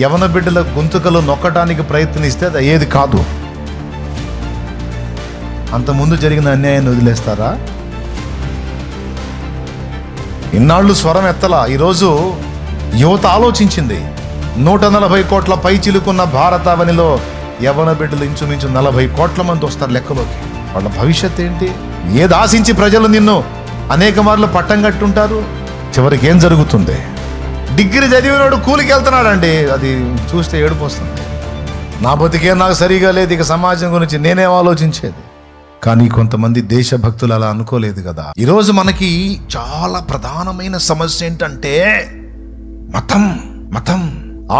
యవన బిడ్డల గొంతుకలు నొక్కడానికి ప్రయత్నిస్తే అది అయ్యేది కాదు. అంతకుముందు జరిగిన అన్యాయాన్ని వదిలేస్తారా? ఇన్నాళ్ళు స్వరం ఎత్తలా. ఈరోజు యువత ఆలోచించింది. 140 కోట్ల పై చిలుకున్న భారతావనిలో యవన బిడ్డలు ఇంచుమించు 40 కోట్ల మంది వస్తారు లెక్కలోకి. వాళ్ళ భవిష్యత్ ఏంటి? ఏది ఆశించి ప్రజలు నిన్ను అనేక మార్లు పట్టం కట్టుంటారు? చివరికి ఏం జరుగుతుంది? డిగ్రీ చదివినోడు కూలికి వెళ్తున్నాడండి. అది చూస్తే ఏడుపు వస్తుంది. నా బతికే నాకు సరిగా లేదు, ఇక సమాజం గురించి నేనేం ఆలోచించేది. కానీ కొంతమంది దేశభక్తులు అలా అనుకోలేదు కదా. ఈరోజు మనకి చాలా ప్రధానమైన సమస్య ఏంటంటే మతం. మతం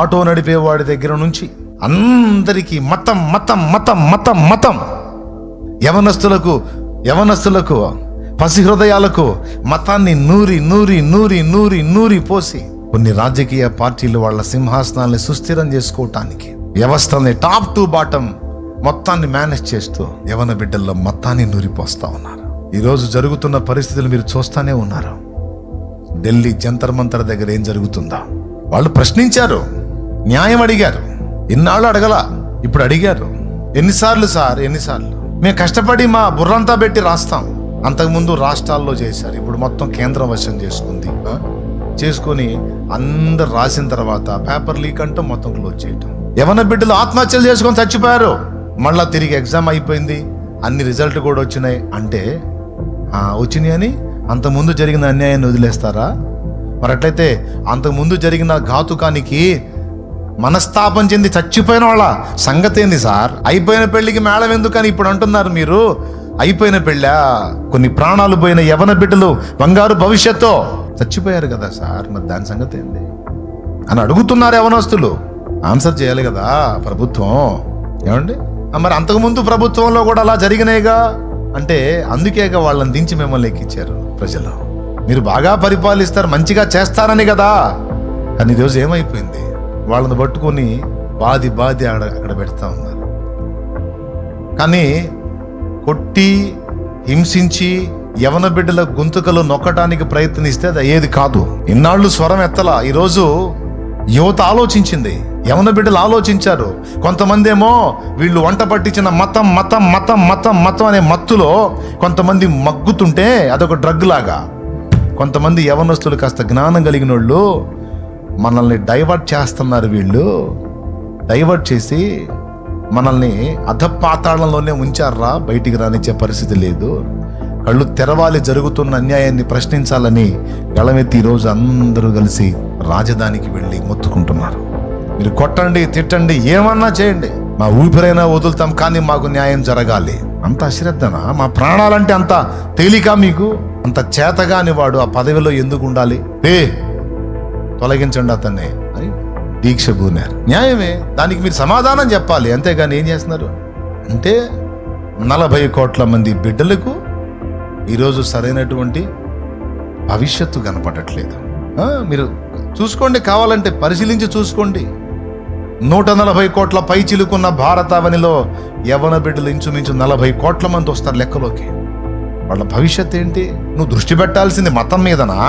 ఆటో నడిపేవాడి దగ్గర నుంచి అందరికీ మతం మతం మతం మతం మతం. యవనస్తులకు పసి హృదయాలకు మతాన్ని నూరి నూరి నూరి నూరి నూరి పోసి కొన్ని రాజకీయ పార్టీలు వాళ్ళ సింహాసనాల్ని సుస్థిరం చేసుకోవటానికి వ్యవస్థని టాప్ టు బాటం మొత్తాన్ని మేనేజ్ చేస్తూ యవన బిడ్డల్లో మొత్తాన్ని నూరిపోస్తా ఉన్నారు. ఈరోజు జరుగుతున్న పరిస్థితులు మీరు చూస్తానే ఉన్నారు. ఢిల్లీ జంతర్ మంతర్ దగ్గర ఏం జరుగుతుందా? వాళ్ళు ప్రశ్నించారు, న్యాయం అడిగారు. ఇన్నాళ్ళు అడగల, ఇప్పుడు అడిగారు. ఎన్నిసార్లు సార్, ఎన్నిసార్లు? మేము కష్టపడి మా బుర్రంతా పెట్టి రాస్తాం. అంతకుముందు రాష్ట్రాల్లో చేశారు, ఇప్పుడు మొత్తం కేంద్రం వశం చేసుకొని అందరు రాసిన తర్వాత పేపర్ లీక్ అంటూ మొత్తం క్లోజ్ చేయటం. యవన బిడ్డలు ఆత్మహత్యలు చేసుకొని చచ్చిపోయారు. మళ్ళా తిరిగి ఎగ్జామ్ అయిపోయింది, అన్ని రిజల్ట్ కూడా వచ్చినాయి అంటే వచ్చినాయి అని అంతకుముందు జరిగిన అన్యాయాన్ని వదిలేస్తారా? మరి అట్లయితే అంతకుముందు జరిగిన ఘాతుకానికి మనస్తాపం చెంది చచ్చిపోయిన వాళ్ళ సంగతి ఏంది సార్? అయిపోయిన పెళ్లికి మేళం ఎందుకని ఇప్పుడు అంటున్నారు మీరు. అయిపోయిన పెళ్ళా? కొన్ని ప్రాణాలు పోయిన యవన బిడ్డలు బంగారు భవిష్యత్తు చచ్చిపోయారు కదా సార్, మరి దాని సంగతి ఏంది అని అడుగుతున్నారు యవనస్తులు. ఆన్సర్ చేయాలి కదా ప్రభుత్వం. ఏమండి, మరి అంతకుముందు ప్రభుత్వంలో కూడా అలా జరిగినాయిగా అంటే అందుకేగా వాళ్ళని దించి మిమ్మల్ని ఎక్కించారు ప్రజలు. మీరు బాగా పరిపాలిస్తారు, మంచిగా చేస్తారని కదా. కానీ ఈరోజు ఏమైపోయింది? వాళ్ళని పట్టుకొని బాది అక్కడ పెడతా ఉన్నారు. కానీ కొట్టి హింసించి యవన బిడ్డల గొంతుకలు నొక్కడానికి ప్రయత్నిస్తే అది అయ్యేది కాదు. ఇన్నాళ్ళు స్వరం ఎత్తలా. ఈరోజు యువత ఆలోచించింది, యవన బిడ్డలు ఆలోచించారు. కొంతమంది ఏమో వీళ్ళు వంట పట్టించిన మతం మతం మతం మతం మతం అనే మత్తులో కొంతమంది మగ్గుతుంటే అదొక డ్రగ్ లాగా. కొంతమంది యవనస్తులు కాస్త జ్ఞానం కలిగిన వాళ్ళు మనల్ని డైవర్ట్ చేస్తున్నారు. వీళ్ళు డైవర్ట్ చేసి మనల్ని అధపాతాళంలోనే ఉంచారా, బయటికి రానిచ్చే పరిస్థితి లేదు. కళ్ళు తెరవాలి, జరుగుతున్న అన్యాయాన్ని ప్రశ్నించాలని గళమెత్తి ఈరోజు అందరూ కలిసి రాజధానికి వెళ్ళి మొత్తుకుంటున్నారు. మీరు కొట్టండి, తిట్టండి, ఏమన్నా చేయండి, మా ఊపిరైనా వదులుతాం, కానీ మాకు న్యాయం జరగాలి. అంత అశ్రద్ధనా? మా ప్రాణాలంటే అంత తేలిక మీకు? అంత చేతగాని వాడు ఆ పదవిలో ఎందుకు ఉండాలి? తొలగించండి అతన్ని అని దీక్ష పూనారు. న్యాయమే, దానికి మీరు సమాధానం చెప్పాలి. అంతేగాని ఏం చేస్తున్నారు అంటే 40 కోట్ల మంది బిడ్డలకు ఈరోజు సరైనటువంటి భవిష్యత్తు కనపడట్లేదు. మీరు చూసుకోండి, కావాలంటే పరిశీలించి చూసుకోండి. 140 కోట్ల పై చిలుకున్న భారతావనిలో యవన బిడ్డలు ఇంచుమించు 40 కోట్ల మంది వస్తారు లెక్కలోకి. వాళ్ళ భవిష్యత్ ఏంటి? నువ్వు దృష్టి పెట్టాల్సింది మతం మీదనా?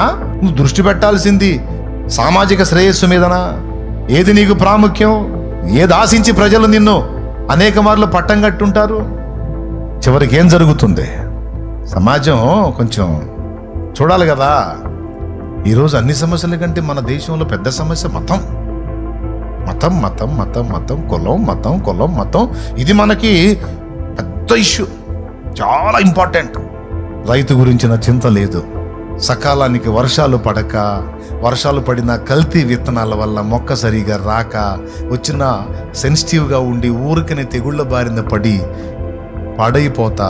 నువ్వు దృష్టి పెట్టాల్సింది సామాజిక శ్రేయస్సు మీదనా? ఏది నీకు ప్రాముఖ్యం? ఏది ఆశించి ప్రజలు నిన్ను అనేక మార్లు పట్టం కట్టుంటారు? చివరికి ఏం జరుగుతుంది? సమాజం కొంచెం చూడాలి కదా. ఈరోజు అన్ని సమస్యల కంటే మన దేశంలో పెద్ద సమస్య మతం. మతం మతం మతం మతం కులం మతం కులం మతం. ఇది మనకి పెద్ద ఇష్యూ, చాలా ఇంపార్టెంట్. రైతు గురించిన చింత లేదు. సకాలానికి వర్షాలు పడక, వర్షాలు పడిన కల్తీ విత్తనాల వల్ల మొక్క సరిగా రాక, వచ్చిన సెన్సిటివ్గా ఉండి ఊరికనే తెగుళ్ళ బారిన పడి పాడైపోతా,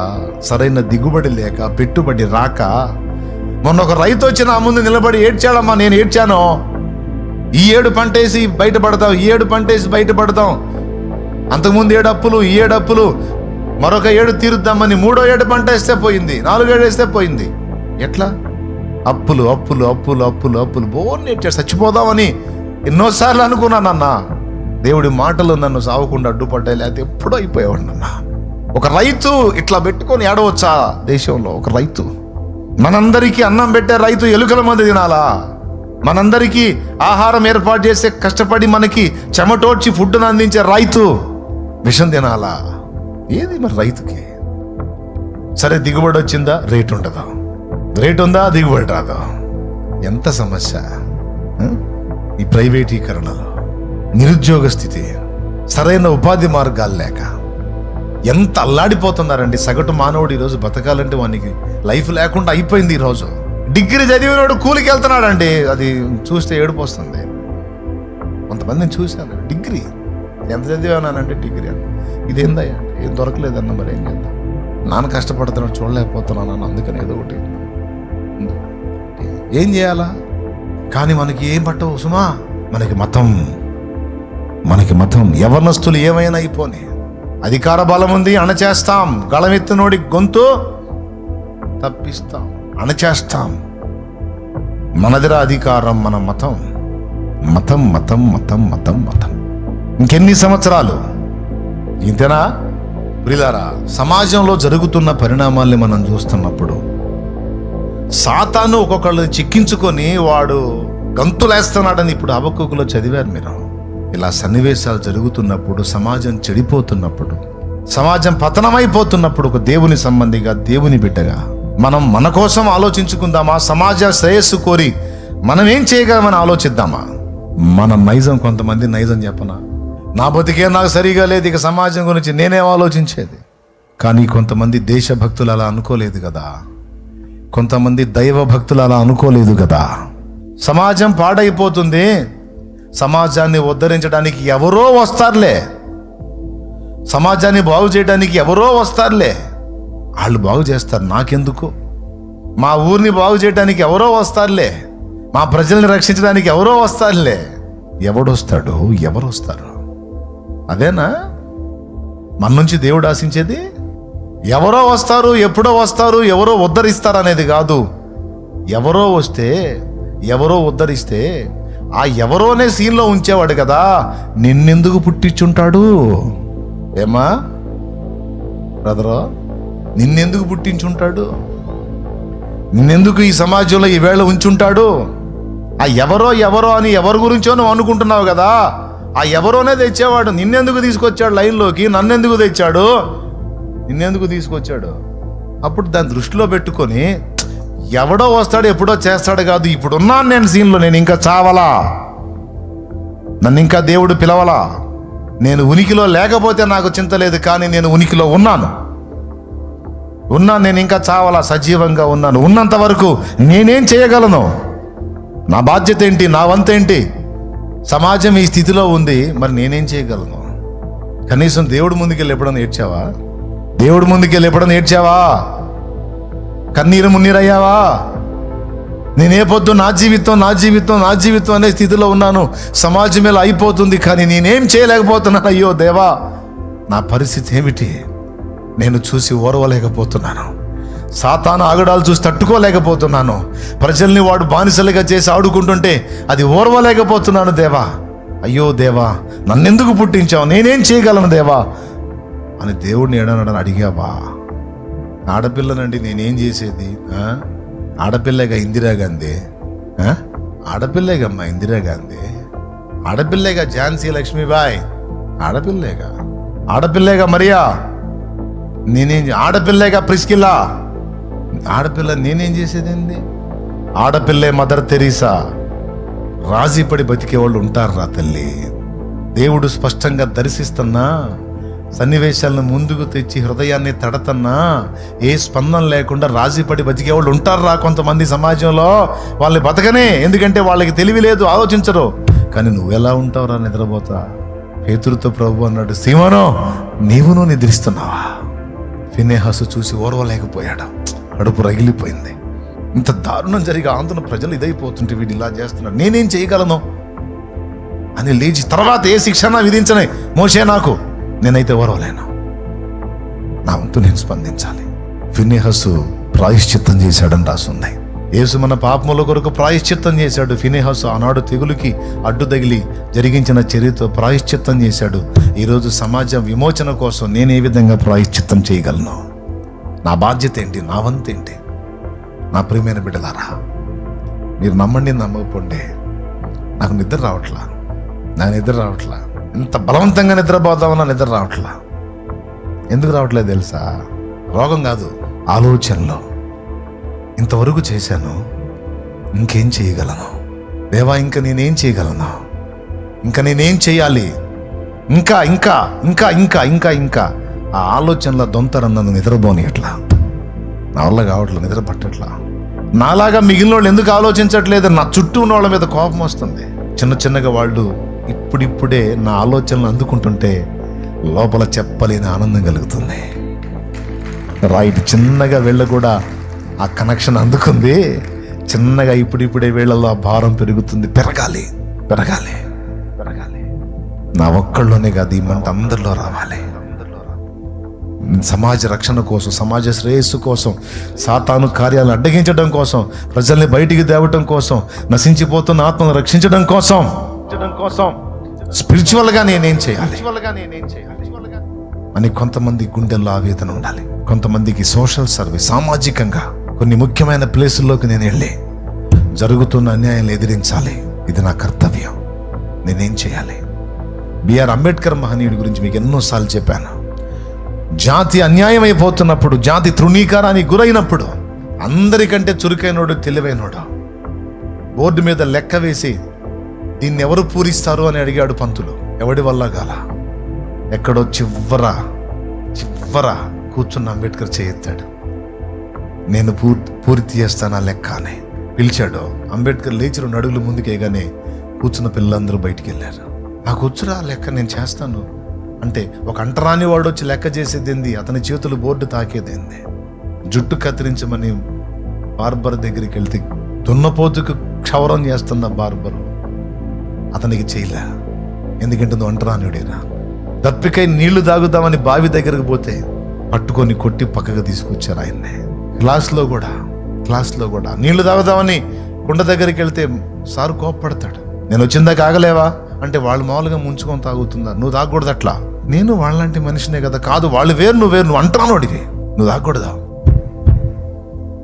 సరైన దిగుబడి లేక, పెట్టుబడి రాక, మొన్న ఒక రైతు వచ్చి నా ముందు నిలబడి ఏడ్చాడమ్మా. నేను ఏడ్చాను. ఈ ఏడు పంటేసి బయటపడతాం, ఈ ఏడు పంటేసి బయటపడతాం, అంతకుముందు 7 అప్పులు, ఈ 7 అప్పులు, మరొక 7 తీరుద్దామని 3వ ఏడు పంట వేస్తే పోయింది, 4వ ఏడు వేస్తే పోయింది. ఎట్లా? అప్పులు అప్పులు అప్పులు అప్పులు అప్పులు బోర్ని ఏడ్చాడు. చచ్చిపోదామని ఎన్నోసార్లు అనుకున్నానన్నా. దేవుడి మాటలు నన్ను సావకుండా అడ్డుపడ్డాయి, లేకపోతే ఎప్పుడో అయిపోయేవాడినన్నా. ఒక రైతు ఇట్లా పెట్టుకొని ఏడవచ్చా దేశంలో? ఒక రైతు, మనందరికీ అన్నం పెట్టే రైతు ఎలుకల మంది తినాలా? మనందరికీ ఆహారం ఏర్పాటు చేసే కష్టపడి మనకి చెమటోడ్చి ఫుడ్ను అందించే రైతు విషం తినాలా? ఏది మరి రైతుకి? సరే, దిగుబడి వచ్చిందా? రేటు ఉండదు. రేటు ఉందా? దిగుబడి రాదు. ఎంత సమస్య ఈ ప్రైవేటీకరణలో, నిరుద్యోగ స్థితి, సరైన ఉపాధి మార్గాలు లేక ఎంత అల్లాడిపోతున్నారండి. సగటు మానవుడు ఈరోజు బతకాలంటే వానికి లైఫ్ లేకుండా అయిపోయింది. ఈరోజు డిగ్రీ చదివినోడు కూలికి వెళ్తున్నాడండి. అది చూస్తే ఏడుపు వస్తుంది. కొంతమందిని చూశాను, డిగ్రీ ఎంత చదివానంటే డిగ్రీ అని. ఇదేందయ్యా, ఏం దొరకలేదన్న, మరి ఏం చేద్దాం, నాన్న కష్టపడుతున్నాడు చూడలేకపోతున్నాను అన్న, అందుకని ఏదో ఒకటి ఏం చేయాలా? కానీ మనకి ఏం పట్టవు సుమా, మనకి మతం. యవనస్తులు ఏమైనా అయిపోని, అధికార బలం ఉంది, అణచేస్తాం. గళమెత్తినోడి గొంతు తప్పిస్తాం, అణచేస్తాం. మనదిరా అధికారం, మన మతం. ఇంకెన్ని సంవత్సరాలు ఇంతేనా? ప్రియులారా, సమాజంలో జరుగుతున్న పరిణామాల్ని మనం చూస్తున్నప్పుడు సాతాను ఒక్కొక్కళ్ళని చిక్కించుకొని వాడు గంతులేస్తున్నాడని ఇప్పుడు హబక్కూకులో చదివారు మీరు. ఇలా సన్నివేశాలు జరుగుతున్నప్పుడు, సమాజం చెడిపోతున్నప్పుడు, సమాజం పతనమైపోతున్నప్పుడు, ఒక దేవుని సంబంధిగా, దేవుని బిడ్డగా మనం మన కోసం ఆలోచించుకుందామా? సమాజ శ్రేయస్సు కోరి మనం ఏం చేయగలమని ఆలోచిద్దామా? మన నైజం, కొంతమంది నైజం చెప్పనా, నా బతికే నాకు సరిగా లేదు, ఇక సమాజం గురించి నేనేం ఆలోచించేది. కానీ కొంతమంది దేశభక్తులు అలా అనుకోలేదు కదా, కొంతమంది దైవ భక్తులు అలా అనుకోలేదు కదా. సమాజం పాడైపోతుంది, సమాజాన్ని ఉద్ధరించడానికి ఎవరో వస్తారులే, సమాజాన్ని బాగు చేయడానికి ఎవరో వస్తారులే, వాళ్ళు బాగు చేస్తారు, నాకెందుకు? మా ఊరిని బాగు చేయడానికి ఎవరో వస్తారులే, మా ప్రజల్ని రక్షించడానికి ఎవరో వస్తారులే. ఎవడొస్తాడు? ఎవరు వస్తారు? అదేనా మన నుంచి దేవుడు ఆశించేది? ఎవరో వస్తారు, ఎప్పుడో వస్తారు, ఎవరో ఉద్ధరిస్తారు అనేది కాదు. ఎవరో వస్తే, ఎవరో ఉద్ధరిస్తే ఆ ఎవరోనే సీన్లో ఉంచేవాడు కదా, నిన్నెందుకు పుట్టించుంటాడు? ఏమా బ్రదరో, నిన్నెందుకు పుట్టించుంటాడు? నిన్నెందుకు ఈ సమాజంలో ఈవేళ ఉంచుంటాడు? ఆ ఎవరో అని ఎవరి గురించో నువ్వు అనుకుంటున్నావు కదా, ఆ ఎవరోనే తెచ్చేవాడు. నిన్నెందుకు తీసుకొచ్చాడు లైన్లోకి? నన్నెందుకు తెచ్చాడు? నిన్నెందుకు తీసుకొచ్చాడు? అప్పుడు దాన్ని దృష్టిలో పెట్టుకొని ఎవడో వస్తాడు, ఎప్పుడో చేస్తాడు కాదు, ఇప్పుడున్నాను నేను సీన్లో, నేను ఇంకా చావలా, నన్ను ఇంకా దేవుడు పిలవలా, నేను ఉనికిలో లేకపోతే నాకు చింత లేదు, కానీ నేను ఉనికిలో ఉన్నాను, నేను ఇంకా చావలా, సజీవంగా ఉన్నాను. ఉన్నంత వరకు నేనేం చేయగలను? నా బాధ్యత ఏంటి? నా వంతేంటి? సమాజం ఈ స్థితిలో ఉంది, మరి నేనేం చేయగలను? కనీసం దేవుడి ముందుకెళ్ళి ఎప్పుడన్నా ఏడ్చావా? దేవుడి ముందుకెళ్ళి ఎప్పుడన్నా ఏడ్చావా? కన్నీరు మున్నీరయ్యావా? నేనే పొద్దు నా జీవితం అనే స్థితిలో ఉన్నాను. సమాజం ఇలా అయిపోతుంది, కానీ నేనేం చేయలేకపోతున్నాను. అయ్యో దేవా, నా పరిస్థితి ఏమిటి? నేను చూసి ఓర్వలేకపోతున్నాను. సాతాను ఆగడాలు చూసి తట్టుకోలేకపోతున్నాను. ప్రజల్ని వాడు బానిసలుగా చేసి ఆడుకుంటుంటే అది ఓర్వలేకపోతున్నాను దేవా. అయ్యో దేవా, నన్నెందుకు పుట్టించావు? నేనేం చేయగలను దేవా అని దేవుడిని ఏడనడని అడిగావా? ఆడపిల్లనండి, నేనేం చేసేది? ఆడపిల్లగా ఇందిరాగాంధీ, ఆడపిల్లేగమ్మా ఇందిరాగాంధీ, ఆడపిల్లేగా ఝాన్సీ లక్ష్మీబాయ్, ఆడపిల్లేగా మరియా, నేనేం ఆడపిల్లేగా ప్రిస్కిల్లా, ఆడపిల్ల, నేనేం చేసేదేంది? ఆడపిల్లే మదర్ తెరీసా. రాజీపడి బతికే వాళ్ళు ఉంటారా తల్లి? దేవుడు స్పష్టంగా దర్శిస్తున్నా, సన్నివేశాలను ముందుకు తెచ్చి హృదయాన్ని తడతన్నా, ఏ స్పందన లేకుండా రాజీపడి బతికేవాళ్ళు ఉంటారా కొంతమంది సమాజంలో? వాళ్ళని బతకనే, ఎందుకంటే వాళ్ళకి తెలివి లేదు, ఆలోచించరు. కానీ నువ్వెలా ఉంటావురా నిద్రపోతా? పేతురుతో ప్రభు అన్నాడు, సీమోను నీవును నిద్రిస్తున్నావా? ఫినెహాసు చూసి ఓర్వలేకపోయాడు, కడుపు రగిలిపోయింది. ఇంత దారుణం జరిగి ఆందోళన ప్రజలు ఇదైపోతుంటే వీడు ఇలా చేస్తున్నాడు, నేనేం చేయగలను అని లేచి, తర్వాత ఏ శిక్షణ విధించనే మోషే నాకు, నేనైతే ఓర్వలేను, నా వంతు నేను స్పందించాలి. ఫినెహాసు ప్రాయశ్చిత్తం చేశాడని రాసుంది. యేసు మన పాపముల కొరకు ప్రాయశ్చిత్తం చేశాడు. ఫినెహాసు ఆనాడు తెగులుకి అడ్డు తగిలి జరిగించిన చర్యతో ప్రాయశ్చిత్తం చేశాడు. ఈరోజు సమాజ విమోచన కోసం నేను ఏ విధంగా ప్రాయశ్చిత్తం చేయగలను? నా బాధ్యత ఏంటి? నా వంతు ఏంటి? నా ప్రియమైన బిడ్డలారా, మీరు నమ్మండి నమ్మకపోండి, నాకు నిద్ర రావట్లా. ఇంత బలవంతంగా నిద్రపోదామన్నా నిద్ర రావట్లా. ఎందుకు రావట్లేదు తెలుసా? రోగం కాదు, ఆలోచనలో. ఇంతవరకు చేశాను, ఇంకేం చేయగలను దేవా? ఇంకా నేనేం చేయగలను? ఇంకా నేనేం చేయాలి? ఇంకా ఇంకా ఇంకా ఇంకా ఇంకా ఇంకా ఆ ఆలోచనల దొంతరన్నది నిద్రపోని ఎట్లా? నా వల్ల కావట్లేదు, నిద్ర పట్టట్లా. నాలాగా మిగిలిన వాళ్ళు ఎందుకు ఆలోచించట్లేదు? నా చుట్టూ ఉన్న వాళ్ళ మీద కోపం వస్తుంది. చిన్నగా వాళ్ళు ఇప్పుడిప్పుడే నా ఆలోచనలు అందుకుంటుంటే లోపల చెప్పలేని ఆనందం కలుగుతుంది. రైట్, చిన్నగా వీళ్ళ కూడా ఆ కనెక్షన్ అందుకుంది. చిన్నగా ఇప్పుడిప్పుడే వీళ్ళలో ఆ భారం పెరుగుతుంది. పెరగాలి. నా ఒక్కళ్ళలోనే కాదు, ఈ మంట అందరిలో రావాలి. సమాజ రక్షణ కోసం, సమాజ శ్రేయస్సు కోసం, సాతాను కార్యాలను అడ్డగించడం కోసం, ప్రజల్ని బయటికి తేవటం కోసం, నశించిపోతున్న ఆత్మను రక్షించడం కోసం స్పిరిచువల్గా నేనేం చేయాలి అని కొంతమంది గుండెల్లో ఆవేదన ఉండాలి. కొంతమందికి సోషల్ సర్వీస్, సామాజికంగా కొన్ని ముఖ్యమైన ప్లేసుల్లోకి నేను వెళ్ళి జరుగుతున్న అన్యాయాలు ఎదిరించాలి. ఇది నా కర్తవ్యం. నేనేం చేయాలి? బిఆర్ అంబేద్కర్ మహనీయుడి గురించి మీకు ఎన్నోసార్లు చెప్పాను. జాతి అన్యాయం అయిపోతున్నప్పుడు, జాతి తృణీకారానికి గురైనప్పుడు అందరికంటే చురుకైనోడు, తెలివైనోడు బోర్డు మీద లెక్క వేసి దీన్ని ఎవరు పూరిస్తారు అని అడిగాడు పంతులు. ఎవడి వల్ల గాల. ఎక్కడో చివ్వర కూర్చున్న అంబేద్కర్ చేయెత్తాడు. నేను పూర్తి చేస్తాను ఆ లెక్క అని పిలిచాడు. అంబేద్కర్ లేచి 2 అడుగులు ముందుకేగానే కూర్చున్న పిల్లలందరూ బయటికి వెళ్ళారు. నాకు వచ్చురా లెక్క, నేను చేస్తాను అంటే ఒక అంటరాని వాడు వచ్చి లెక్క చేసేదేంది? అతని చేతులు బోర్డు తాకేదేంది? జుట్టు కత్తిరించమని బార్బర్ దగ్గరికి వెళ్తే దున్నపోతుకు క్షౌరం చేస్తున్న బార్బరు అతనికి చేయలే. ఎందుకంటే నువ్వు అంటరానియుడేరా. దప్పికై నీళ్లు తాగుదామని బావి దగ్గరకు పోతే పట్టుకొని కొట్టి పక్కగా తీసుకొచ్చారు ఆయన్నే. క్లాస్లో కూడా నీళ్లు తాగుదామని కుండ దగ్గరికి వెళ్తే సారు కోప్పడతాడు. నేను వచ్చిందాక ఆగలేవా అంటే వాళ్ళు మామూలుగా ముంచుకొని తాగుతున్నారు, నువ్వు తాగకూడదు అట్లా. నేను వాళ్ళంటి మనిషినే కదా. కాదు, వాళ్ళు వేరు, నువ్వు వేరు, నువ్వు అంటరానోడివి, నువ్వు తాగకూడదా?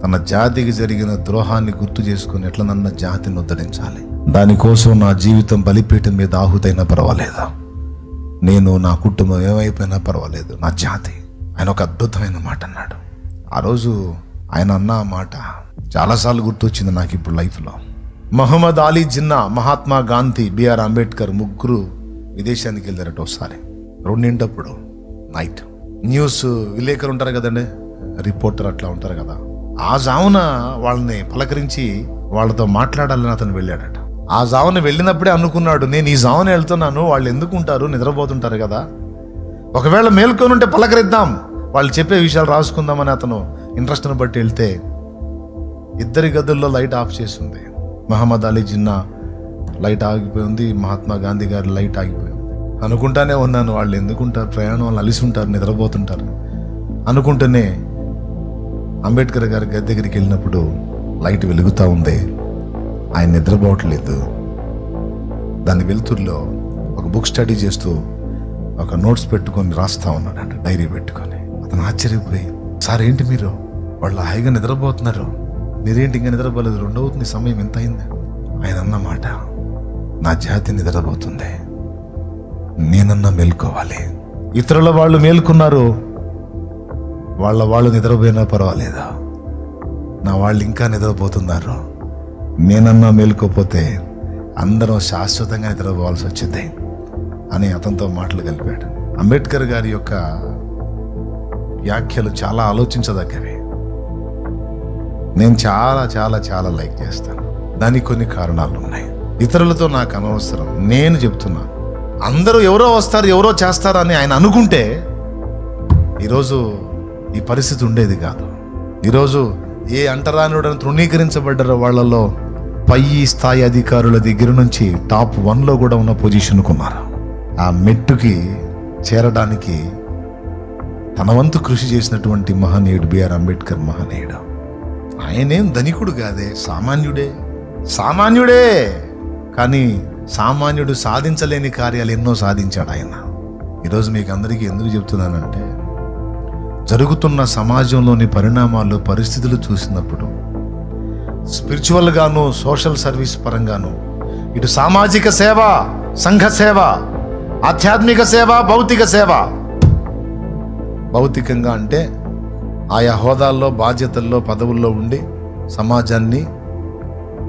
తన జాతికి జరిగిన ద్రోహాన్ని గుర్తు చేసుకుని ఎట్లా నన్న జాతిని ఉద్ధరించాలి. దానికోసం నా జీవితం బలిపీఠం మీద ఆహుతైనా పర్వాలేదు, నేను నా కుటుంబం ఏమైపోయినా పర్వాలేదు, నా జాతి. ఆయన ఒక అద్భుతమైన మాట అన్నాడు. ఆ రోజు ఆయన అన్న ఆ మాట చాలాసార్లు గుర్తొచ్చింది నాకు ఇప్పుడు లైఫ్లో. మహమ్మద్ అలీ జిన్నా, మహాత్మా గాంధీ, బిఆర్ అంబేద్కర్ ముగ్గురు విదేశానికి వెళ్ళారట ఒకసారి. 2 నైట్. న్యూస్ విలేకరు ఉంటారు కదండి, రిపోర్టర్ అట్లా ఉంటారు కదా. ఆ జామున వాళ్ళని పలకరించి వాళ్ళతో మాట్లాడాలని అతను వెళ్ళాడట. ఆ జామున వెళ్ళినప్పుడే అనుకున్నాడు, నేను ఈ జామున వెళ్తున్నాను, వాళ్ళు ఎందుకు ఉంటారు, నిద్రపోతుంటారు కదా, ఒకవేళ మేల్కొని ఉంటే పలకరిద్దాం, వాళ్ళు చెప్పే విషయాలు రాసుకుందామని అతను ఇంట్రెస్ట్ని బట్టి వెళ్తే 2 గదుల్లో లైట్ ఆఫ్ చేసింది. మహమ్మద్ అలీ జిన్నా లైట్ ఆగిపోయింది, మహాత్మా గాంధీ గారి లైట్ ఆగిపోయింది. అనుకుంటానే ఉన్నాను, వాళ్ళు ఎందుకుంటారు, ప్రయాణం వాళ్ళు అలిసి ఉంటారు, నిద్రపోతుంటారు అనుకుంటూనే అంబేద్కర్ గారి గది దగ్గరికి వెళ్ళినప్పుడు లైట్ వెలుగుతూ ఉంది. ఆయన నిద్రపోవట్లేదు. దాని వెలుతురులో ఒక బుక్ స్టడీ చేస్తూ ఒక నోట్స్ పెట్టుకొని రాస్తా ఉన్నాడు, డైరీ పెట్టుకొని. అతను ఆశ్చర్యపోయి, సార్ ఏంటి మీరు, వాళ్ళు హాయిగా నిద్రపోతున్నారు, మీరేంటి ఇంకా నిద్రపోలేదు, 2 అవుతుంది, సమయం ఎంత అయింది? ఆయన అన్నమాట, నా జాతి నిద్రపోతుంది, నేనన్నా మేల్కోవాలి. ఇతరుల వాళ్ళు మేల్కున్నారు, వాళ్ళు నిద్రపోయినా పర్వాలేదు, నా వాళ్ళు ఇంకా నిద్రపోతున్నారు, నేనన్నా మేల్కోపోతే అందరం శాశ్వతంగా నిద్రపోవాల్సి వచ్చింది అని అతనితో మాటలు కలిపాడు. అంబేద్కర్ గారి యొక్క వ్యాఖ్యలు చాలా ఆలోచించదగ్గవి. నేను చాలా చాలా చాలా లైక్ చేస్తాను. దానికి కొన్ని కారణాలు ఉన్నాయి. ఇతరులతో నాకు అనవసరం, నేను చెప్తున్నా. అందరూ ఎవరో వస్తారు, ఎవరో చేస్తారు అని ఆయన అనుకుంటే ఈరోజు ఈ పరిస్థితి ఉండేది కాదు. ఈరోజు ఏ అంటరానుడని తృణీకరించబడ్డారో వాళ్ళలో పై స్థాయి అధికారుల దగ్గర నుంచి టాప్ 1లో కూడా ఉన్న పొజిషన్కు ఉన్నారు. ఆ మెట్టుకి చేరడానికి తన వంతు కృషి చేసినటువంటి మహనీయుడు బిఆర్ అంబేద్కర్ మహనీయుడు. ఆయనేం ధనికుడు కాదే, సామాన్యుడే. కానీ సామాన్యుడు సాధించలేని కార్యాలు ఎన్నో సాధించాడు ఆయన. ఈరోజు మీకు అందరికీ ఎందుకు చెప్తున్నానంటే, జరుగుతున్న సమాజంలోని పరిణామాలు, పరిస్థితులు చూసినప్పుడు స్పిరిచువల్గాను, సోషల్ సర్వీస్ పరంగాను, ఇటు సామాజిక సేవ, సంఘ సేవ, ఆధ్యాత్మిక సేవ, భౌతిక సేవ. భౌతికంగా అంటే ఆయా హోదాల్లో, బాధ్యతల్లో, పదవుల్లో ఉండి సమాజాన్ని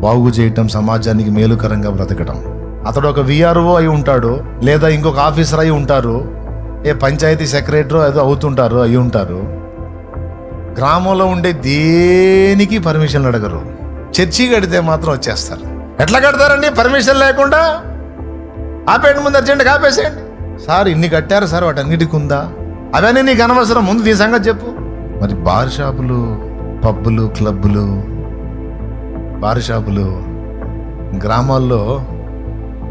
బాగు చేయటం, సమాజానికి మేలుకరంగా బ్రతకడం. అతడు ఒక విఆర్ఓ అయి ఉంటాడు, లేదా ఇంకొక ఆఫీసర్ అయి ఉంటారు, పంచాయతీ సెక్రటరీ ఏదో అవుతుంటారు, అయి ఉంటారు. గ్రామంలో ఉండే దేనికి పర్మిషన్లు అడగరు. చర్చి కడితే మాత్రం వచ్చేస్తారు. ఎట్లా కడతారండి పర్మిషన్ లేకుండా? ఆపేయండి, ముందు అర్జెంట్గా ఆపేసేయండి. సార్ ఇన్ని కట్టారు సార్, వాటన్నిటికి ఉందా? అవన్నీ నీకు అనవసరం, ముందు నీ సంగతి చెప్పు. మరి బార్ షాపులు, పబ్బులు, క్లబ్బులు, బార్ షాపులు, గ్రామాల్లో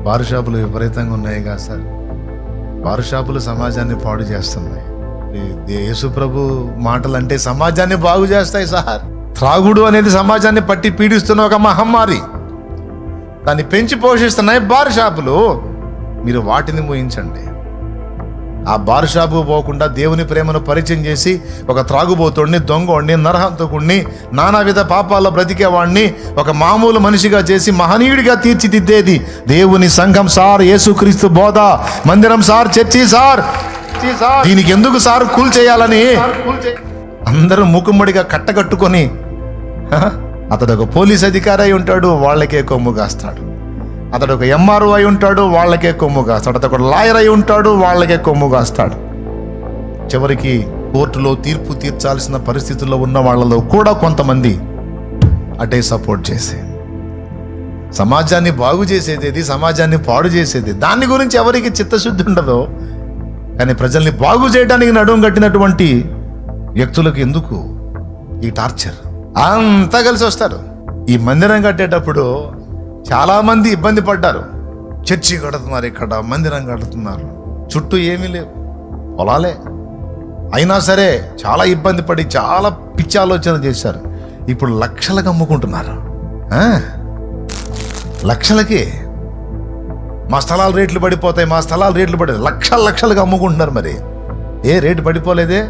బార్ షాపులు విపరీతంగా ఉన్నాయి కదా సార్. బార్ షాపులు సమాజాన్ని పాడు చేస్తున్నాయి. యేసు ప్రభు మాటలు అంటే సమాజాన్ని బాగు చేస్తాయి సార్. త్రాగుడు అనేది సమాజాన్ని పట్టి పీడిస్తున్న ఒక మహమ్మారి. దాన్ని పెంచి పోషిస్తున్నాయి బార్ షాపులు. మీరు వాటిని మూయించండి. ఆ బార్ షాపు పోకుండా దేవుని ప్రేమను పరిచయం చేసి ఒక త్రాగుబోతుడిని, దొంగోడిని, నరహంతకుడిని, నానావిధ పాపాల్లో బ్రతికేవాడిని ఒక మామూలు మనిషిగా చేసి మహనీయుడిగా తీర్చిదిద్దేది దేవుని సంఘం సార్, యేసుక్రీస్తు బోధ, మందిరం సార్, చర్చి సార్. దీనికి ఎందుకు సార్ కూల్ చేయాలని అందరూ మూకుమ్మడిగా కట్టకట్టుకొని, అతడు ఒక పోలీస్ అధికారి అయి ఉంటాడు, వాళ్ళకే కొమ్ము కాస్తాడు. అతడు ఒక ఎంఆర్ఓ అయి ఉంటాడు, వాళ్ళకే కొమ్ము కాస్తాడు. అతడు ఒక లాయర్ అయి ఉంటాడు, వాళ్ళకే కొమ్ము కాస్తాడు. చివరికి కోర్టులో తీర్పు తీర్చాల్సిన పరిస్థితుల్లో ఉన్న వాళ్ళలో కూడా కొంతమంది అటే సపోర్ట్ చేసి సమాజాన్ని బాగు చేసేది, సమాజాన్ని పాడు చేసేది, దాని గురించి ఎవరికి చిత్తశుద్ధి ఉండదో. కానీ ప్రజల్ని బాగు చేయడానికి నడుం కట్టినటువంటి వ్యక్తులకు ఎందుకు ఈ టార్చర్? అంతా కలిసి వస్తారు. ఈ మందిరం కట్టేటప్పుడు చాలా మంది ఇబ్బంది పడ్డారు. చర్చి కడుతున్నారు, ఇక్కడ మందిరం కడుతున్నారు, చుట్టూ ఏమీ లేవు, పొలాలే. అయినా సరే చాలా ఇబ్బంది పడి చాలా పిచ్చి ఆలోచన చేశారు. ఇప్పుడు లక్షలకు అమ్ముకుంటున్నారు. లక్షలకి మా స్థలాలు రేట్లు పడిపోతాయి, మా స్థలాలు రేట్లు లక్షలకు అమ్ముకుంటున్నారు. మరి ఏ రేటు పడిపోలేదే?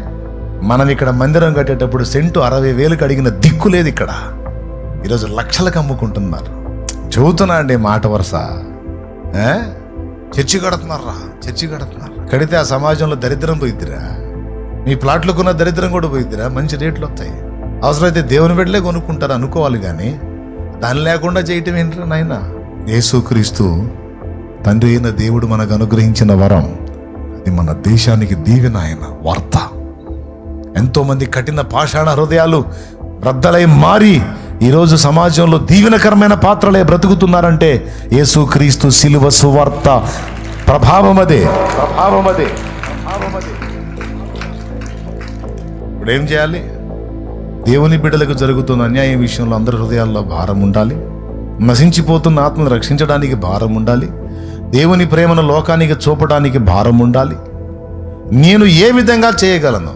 మనం ఇక్కడ మందిరం కట్టేటప్పుడు సెంటు 60,000కి అడిగిన దిక్కు లేదు. ఇక్కడ ఈరోజు లక్షలకు అమ్ముకుంటున్నారు. చెబుతున్నా అండి మాట వరుస. చర్చి కడుతున్నారా, చర్చి కడుతున్నారు. కడితే ఆ సమాజంలో దరిద్రం పోయిద్దిరా, మీ ప్లాట్లకున్న దరిద్రం కూడా పోయిద్దిరా. మంచి రేట్లు వస్తాయి. అవసరమైతే దేవుని బిడ్డలే కొనుక్కుంటారు అనుకోవాలి, కానీ దాన్ని లేకుండా చేయటం ఏంటంటే నాయన. యేసుక్రీస్తు తండ్రి అయిన దేవుడు మనకు అనుగ్రహించిన వరం, అది మన దేశానికి దీవెన ఆయన వార్త. ఎంతోమంది కఠిన పాషాణ హృదయాలు రద్దలై మారి ఈరోజు సమాజంలో దీవెనకరమైన పాత్రలే బ్రతుకుతున్నారంటే యేసుక్రీస్తు శిలువ సువార్త ప్రభావం అదే. ఇప్పుడు ఏం చేయాలి? దేవుని బిడ్డలకు జరుగుతున్న అన్యాయం విషయంలో అందరి హృదయాల్లో భారం ఉండాలి. నశించిపోతున్న ఆత్మను రక్షించడానికి భారం ఉండాలి. దేవుని ప్రేమను లోకానికి చూపడానికి భారం ఉండాలి. నేను ఏ విధంగా చేయగలను?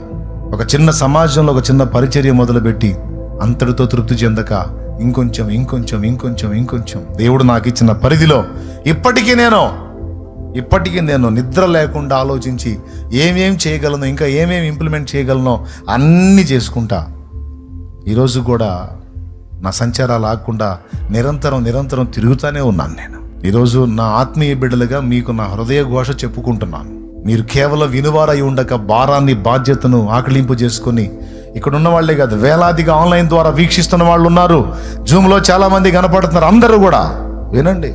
ఒక చిన్న సమాజంలో ఒక చిన్న పరిచర్య మొదలుపెట్టి అంతటితో తృప్తి చెందక ఇంకొంచెం దేవుడు నాకు ఇచ్చిన పరిధిలో ఇప్పటికీ నేను నిద్ర లేకుండా ఆలోచించి ఏమేం చేయగలను, ఇంకా ఏమేమి ఇంప్లిమెంట్ చేయగలనో అన్నీ చేసుకుంటా. ఈరోజు కూడా నా సంచారాలు ఆగకుండా నిరంతరం తిరుగుతూనే ఉన్నాను. నేను ఈరోజు నా ఆత్మీయ బిడ్డలుగా మీకు నా హృదయ ఘోష చెప్పుకుంటున్నాను. మీరు కేవలం వినువారై ఉండక భారాన్ని, బాధ్యతను ఆకలింపు చేసుకొని ఇక్కడ ఉన్న వాళ్ళే కాదు, వేలాదిగా ఆన్లైన్ ద్వారా వీక్షిస్తున్న వాళ్ళు ఉన్నారు. జూమ్లో చాలా మంది కనపడుతున్నారు. అందరూ కూడా వినండి.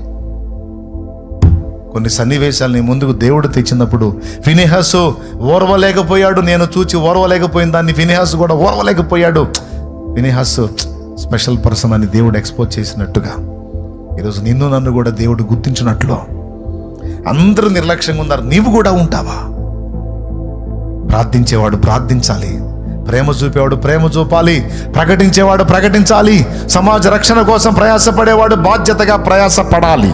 కొన్ని సన్నివేశాలని ముందుకు దేవుడు తెచ్చినప్పుడు ఫినెహాసు ఓర్వలేకపోయాడు. నేను చూచి ఓర్వలేకపోయిన దాన్ని ఫినెహాసు కూడా ఓర్వలేకపోయాడు. ఫినెహాసు స్పెషల్ పర్సన్ అని దేవుడు ఎక్స్పోజ్ చేసినట్టుగా ఈరోజు నిన్ను నన్ను కూడా దేవుడు గుర్తించినట్లు అందరూ నిర్లక్ష్యంగా ఉన్నారు. నీవు కూడా ఉంటావా? ప్రార్థించేవాడు ప్రార్థించాలి, ప్రేమ చూపేవాడు ప్రేమ చూపాలి, ప్రకటించేవాడు ప్రకటించాలి, సమాజ రక్షణ కోసం ప్రయాసపడేవాడు బాధ్యతగా ప్రయాసపడాలి.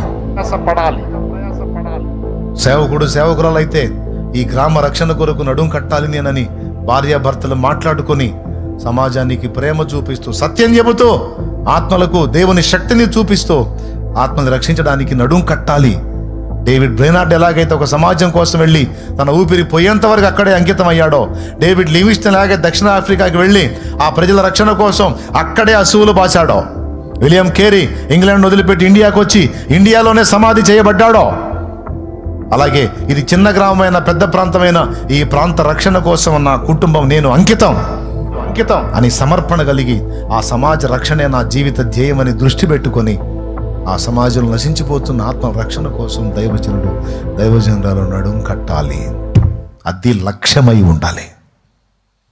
సేవకురాలు అయితే ఈ గ్రామ రక్షణ కొరకు నడుం కట్టాలి నేనని భార్యాభర్తలు మాట్లాడుకొని సమాజానికి ప్రేమ చూపిస్తూ, సత్యం చెబుతూ, ఆత్మలకు దేవుని శక్తిని చూపిస్తూ ఆత్మని రక్షించడానికి నడుం కట్టాలి. డేవిడ్ బ్రెనార్డ్ ఎలాగైతే ఒక సమాజం కోసం వెళ్ళి తన ఊపిరి పోయేంత వరకు అక్కడే అంకితం అయ్యాడో, డేవిడ్ లివింగ్స్టన్ ఎలాగైతే దక్షిణ ఆఫ్రికాకి వెళ్ళి ఆ ప్రజల రక్షణ కోసం అక్కడే అసువులు బాచాడో, విలియం కేరీ ఇంగ్లాండ్ వదిలిపెట్టి ఇండియాకు వచ్చి ఇండియాలోనే సమాధి చేయబడ్డాడో, అలాగే ఇది చిన్న గ్రామమైన పెద్ద ప్రాంతమైన ఈ ప్రాంత రక్షణ కోసం నా కుటుంబం నేను అంకితం అని సమర్పణ కలిగి ఆ సమాజ రక్షణే నా జీవిత ధ్యేయమని దృష్టి పెట్టుకొని ఆ సమాజంలో నశించిపోతున్న ఆత్మ రక్షణ కోసం దైవజనురాలు నడుం కట్టాలి. అది లక్ష్యమై ఉండాలి.